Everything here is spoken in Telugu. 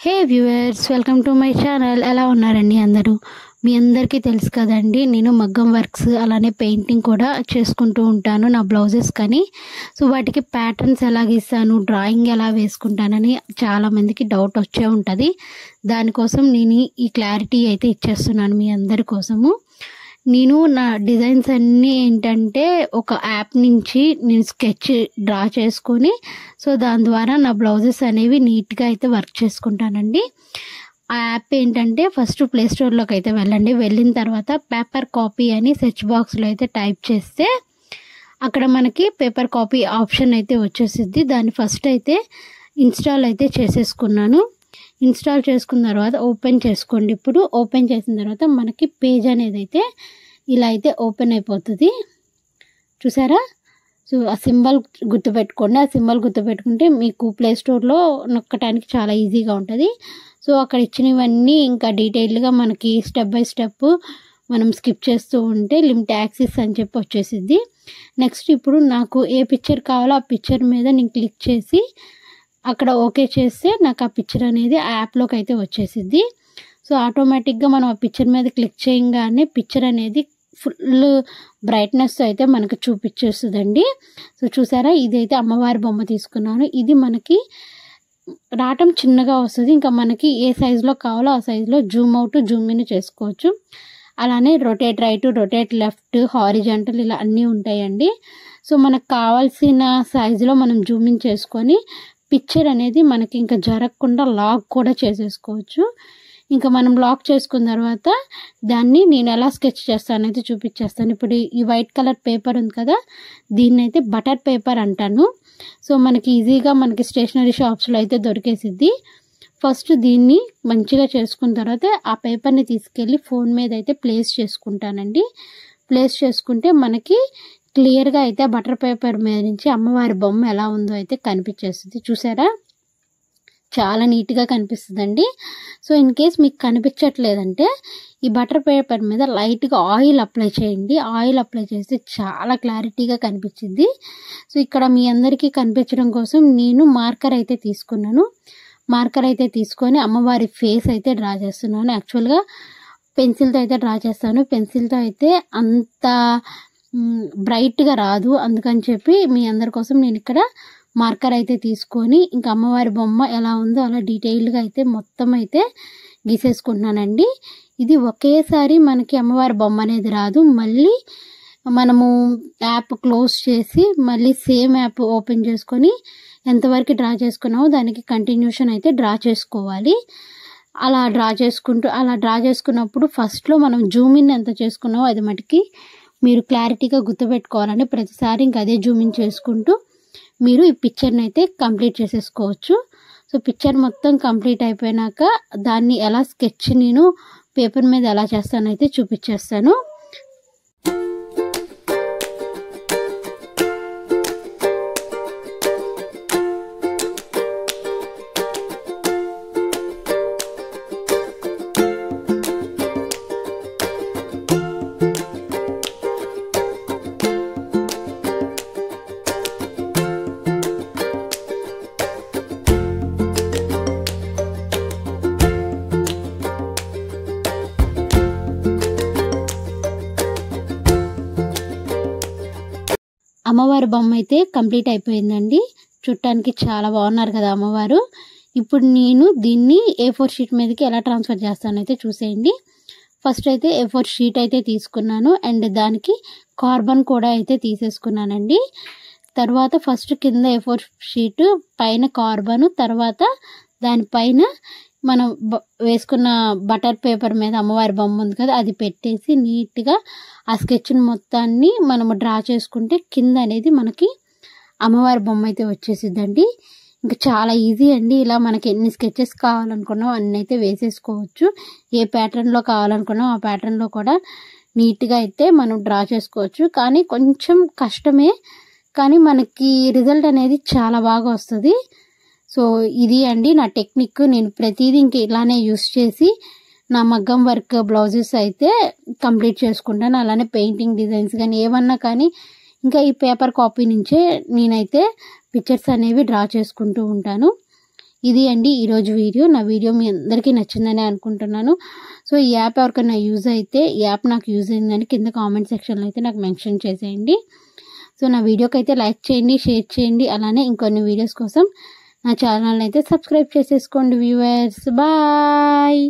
Hey viewers, welcome to my channel. ఎలా ఉన్నారండి అందరూ? మీ అందరికీ తెలుసు కదండి, నేను మగ్గం వర్క్స్ అలానే పెయింటింగ్ కూడా చేసుకుంటూ ఉంటాను నా బ్లౌజెస్ కానీ. సో వాటికి ప్యాటర్న్స్ ఎలా గీస్తాను, డ్రాయింగ్ ఎలా వేసుకుంటానని చాలామందికి డౌట్ వచ్చే ఉంటుంది. దానికోసం నేను ఈ క్లారిటీ అయితే ఇచ్చేస్తున్నాను మీ అందరి కోసము. నేను నా డిజైన్స్ అన్నీ ఏంటంటే ఒక యాప్ నుంచి నేను స్కెచ్ డ్రా చేసుకొని సో దాని ద్వారా నా బ్లౌజెస్ అనేవి నీట్గా అయితే వర్క్ చేసుకుంటానండి. ఆ యాప్ ఏంటంటే ఫస్ట్ ప్లే స్టోర్లోకి అయితే వెళ్ళండి. వెళ్ళిన తర్వాత పేపర్ కాపీ అని సెర్చ్ బాక్స్లో అయితే టైప్ చేస్తే అక్కడ మనకి పేపర్ కాపీ ఆప్షన్ అయితే వచ్చేసిద్ది. దాన్ని ఫస్ట్ అయితే ఇన్స్టాల్ అయితే చేసేసుకున్నాను. ఇన్స్టాల్ చేసుకున్న తర్వాత ఓపెన్ చేసుకోండి. ఇప్పుడు ఓపెన్ చేసిన తర్వాత మనకి పేజ్ అనేది అయితే ఇలా అయితే ఓపెన్ అయిపోతుంది. చూసారా? సో ఆ సింబల్ గుర్తుపెట్టుకోండి. ఆ సింబల్ గుర్తుపెట్టుకుంటే మీకు ప్లే స్టోర్లో నొక్కడానికి చాలా ఈజీగా ఉంటుంది. సో అక్కడ ఇచ్చినవన్నీ ఇంకా డీటెయిల్డ్గా మనకి స్టెప్ బై స్టెప్ మనం స్కిప్ చేస్తూ ఉంటే లిమిట్ యాక్సిస్ అని చెప్పి వచ్చేసిద్ది. నెక్స్ట్ ఇప్పుడు నాకు ఏ పిక్చర్ కావాలో ఆ పిక్చర్ మీద నేను క్లిక్ చేసి అక్కడ ఓకే చేస్తే నాకు ఆ పిక్చర్ అనేది ఆ యాప్లోకి అయితే వచ్చేసిద్ది. సో ఆటోమేటిక్గా మనం ఆ పిక్చర్ మీద క్లిక్ చేయగానే పిక్చర్ అనేది ఫుల్ బ్రైట్నెస్ అయితే మనకు చూపించేస్తుందండి. సో చూసారా, ఇదైతే అమ్మవారి బొమ్మ తీసుకున్నాను. ఇది మనకి రావటం చిన్నగా వస్తుంది. ఇంకా మనకి ఏ సైజులో కావాలో ఆ సైజులో జూమ్ అవుట్ జూమ్ ఇన్ చేసుకోవచ్చు. అలానే rotate right, rotate left, horizontal ఇలా అన్నీ ఉంటాయండి. సో మనకు కావాల్సిన సైజులో మనం జూమ్ ఇన్ చేసుకొని పిక్చర్ అనేది మనకి ఇంకా జరగకుండా లాక్ కూడా చేసేసుకోవచ్చు. ఇంకా మనం లాక్ చేసుకున్న తర్వాత దాన్ని నేను ఎలా స్కెచ్ చేస్తాను అయితే చూపించేస్తాను. ఇప్పుడు ఈ వైట్ కలర్ పేపర్ ఉంది కదా, దీన్ని అయితే బటర్ పేపర్ అంటాను. సో మనకి ఈజీగా మనకి స్టేషనరీ షాప్స్లో అయితే దొరికేసిద్ది. ఫస్ట్ దీన్ని మంచిగా చేసుకున్న తర్వాత ఆ పేపర్ని తీసుకెళ్ళి ఫోన్ మీద అయితే ప్లేస్ చేసుకుంటానండి. ప్లేస్ చేసుకుంటే మనకి క్లియర్గా అయితే బటర్ పేపర్ మీద నుంచి అమ్మవారి బొమ్మ ఎలా ఉందో అయితే కనిపించేస్తుంది. చూసారా, చాలా నీట్గా కనిపిస్తుందండి. సో ఇన్ కేస్ మీకు కనిపించట్లేదంటే ఈ బటర్ పేపర్ మీద లైట్గా ఆయిల్ అప్లై చేయండి. ఆయిల్ అప్లై చేస్తే చాలా క్లారిటీగా కనిపించింది. సో ఇక్కడ మీ అందరికీ కనిపించడం కోసం నేను మార్కర్ అయితే తీసుకున్నాను. మార్కర్ అయితే తీసుకొని అమ్మవారి ఫేస్ అయితే డ్రా చేస్తున్నాను. యాక్చువల్గా పెన్సిల్తో అయితే డ్రా చేస్తాను. పెన్సిల్తో అయితే అంత బ్రైట్గా రాదు, అందుకని చెప్పి మీ అందరి కోసం నేను ఇక్కడ మార్కర్ అయితే తీసుకొని ఇంకా అమ్మవారి బొమ్మ ఎలా ఉందో అలా డీటెయిల్డ్గా అయితే మొత్తం అయితే గీసేసుకుంటున్నానండి. ఇది ఒకేసారి మనకి అమ్మవారి బొమ్మ అనేది రాదు. మళ్ళీ మనము యాప్ క్లోజ్ చేసి మళ్ళీ సేమ్ యాప్ ఓపెన్ చేసుకొని ఎంతవరకు డ్రా చేసుకున్నామో దానికి కంటిన్యూషన్ అయితే డ్రా చేసుకోవాలి. అలా డ్రా చేసుకున్నప్పుడు ఫస్ట్లో మనం జూమ్ ఇన్ ఎంత చేసుకున్నామో అది మటుకి మీరు క్లారిటీగా గుర్తుపెట్టుకోవాలండి. ప్రతిసారి ఇంకా అదే జూమ్ ఇన్ చేసుకుంటూ మీరు ఈ పిక్చర్ని అయితే కంప్లీట్ చేసేసుకోవచ్చు. సో పిక్చర్ మొత్తం కంప్లీట్ అయిపోయినాక దాన్ని ఎలా స్కెచ్ నేను పేపర్ మీద ఎలా చేస్తానైతే చూపించేస్తాను. అమ్మవారి బొమ్మ అయితే కంప్లీట్ అయిపోయిందండి. చూడటానికి చాలా బాగున్నారు కదా అమ్మవారు. ఇప్పుడు నేను దీన్ని A4 షీట్ మీదకి ఎలా ట్రాన్స్ఫర్ చేస్తానైతే చూసేయండి. ఫస్ట్ అయితే A4 షీట్ అయితే తీసుకున్నాను అండ్ దానికి కార్బన్ కూడా అయితే తీసేసుకున్నానండి. తర్వాత ఫస్ట్ కింద A4 షీట్ పైన కార్బన్, తర్వాత దానిపైన మనం వేసుకున్న బటర్ పేపర్ మీద అమ్మవారి బొమ్మ ఉంది కదా అది పెట్టేసి నీట్గా ఆ స్కెచ్ని మొత్తాన్ని మనము డ్రా చేసుకుంటే కింద అనేది మనకి అమ్మవారి బొమ్మ అయితే వచ్చేసిద్దండి. ఇంకా చాలా ఈజీ అండి. ఇలా మనకి ఎన్ని స్కెచెస్ కావాలనుకున్నాం అన్నీ అయితే వేసేసుకోవచ్చు. ఏ ప్యాటర్న్లో కావాలనుకున్నాం ఆ ప్యాటర్న్లో కూడా నీట్గా అయితే మనం డ్రా చేసుకోవచ్చు. కానీ కొంచెం కష్టమే, కానీ మనకి రిజల్ట్ అనేది చాలా బాగా వస్తుంది. సో ఇది అండి నా టెక్నిక్. నేను ప్రతిదీ ఇంక ఇలానే యూస్ చేసి నా మగ్గం వర్క్ బ్లౌజెస్ అయితే కంప్లీట్ చేసుకుంటాను. అలానే పెయింటింగ్ డిజైన్స్ కానీ ఏమన్నా కానీ ఇంకా ఈ పేపర్ కాపీ నుంచే నేనైతే పిక్చర్స్ అనేవి డ్రా చేసుకుంటూ ఉంటాను. ఇది అండి ఈరోజు వీడియో. నా వీడియో మీ అందరికీ నచ్చిందని అనుకుంటున్నాను. సో ఈ యాప్ ఎవరికైనా యూజ్ అయితే, ఈ యాప్ నాకు యూజ్ అయిందని కింద కామెంట్ సెక్షన్లో అయితే నాకు మెన్షన్ చేసేయండి. సో నా వీడియోకి అయితే లైక్ చేయండి, షేర్ చేయండి. అలానే ఇంకొన్ని వీడియోస్ కోసం నా ఛానల్ అయితే సబ్స్క్రైబ్ చేసేసుకోండి వ్యూవర్స్. బాయ్.